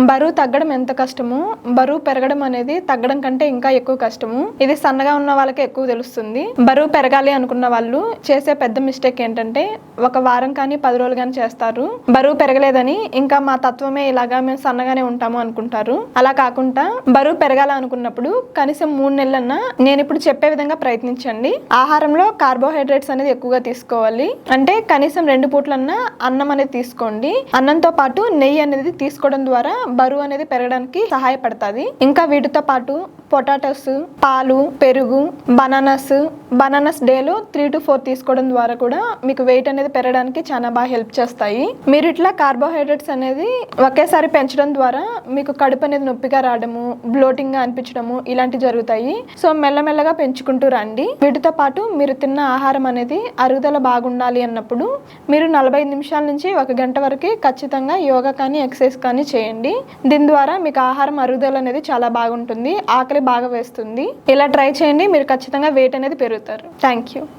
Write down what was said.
బరువు తగ్గడం ఎంత కష్టమో బరువు పెరగడం అనేది తగ్గడం కంటే ఇంకా ఎక్కువ కష్టము. ఇది సన్నగా ఉన్న వాళ్ళకి ఎక్కువ తెలుస్తుంది. బరువు పెరగాలి అనుకున్న వాళ్ళు చేసే పెద్ద మిస్టేక్ ఏంటంటే ఒక వారం కానీ 10 రోజులు కానీ చేస్తారు. బరువు పెరగలేదని ఇంకా మా తత్వమే ఇలాగా మేము సన్నగానే ఉంటాము అనుకుంటారు. అలా కాకుండా బరువు పెరగాల అనుకున్నప్పుడు కనీసం 3 నెలలన్నా నేను ఇప్పుడు చెప్పే విధంగా ప్రయత్నించండి. ఆహారంలో కార్బోహైడ్రేట్స్ అనేది ఎక్కువగా తీసుకోవాలి. అంటే కనీసం 2 పూట్లన్నా అన్నం అనేది తీసుకోండి. అన్నంతో పాటు నెయ్యి అనేది తీసుకోవడం ద్వారా బరువు అనేది పెరగడానికి సహాయపడుతుంది. ఇంకా వీటితో పాటు పొటాటోస్, పాలు, పెరుగు, బనానాస్ డేలో 3 to 4 తీసుకోవడం ద్వారా కూడా మీకు వెయిట్ అనేది పెరగడానికి చాలా బాగా హెల్ప్ చేస్తాయి. మీరు ఇట్లా కార్బోహైడ్రేట్స్ అనేది ఒకేసారి పెంచడం ద్వారా మీకు కడుపు అనేది నొప్పిగా రావడము, బ్లోటింగ్ గా అనిపించడము ఇలాంటి జరుగుతాయి. సో మెల్లమెల్లగా పెంచుకుంటూ రండి. వీటితో పాటు మీరు తిన్న ఆహారం అనేది అరుగుదల బాగుండాలి అన్నప్పుడు మీరు 45 నిమిషాల నుంచి 1 గంట వరకు ఖచ్చితంగా యోగా కానీ ఎక్సర్సైజ్ కానీ చేయండి. దీని ద్వారా మీకు ఆహారం అరుగుదల అనేది చాలా బాగుంటుంది, ఆకలి బాగా వేస్తుంది. ఇలా ట్రై చేయండి, మీరు ఖచ్చితంగా వెయిట్ అనేది పెరుగుతారు. Thank you.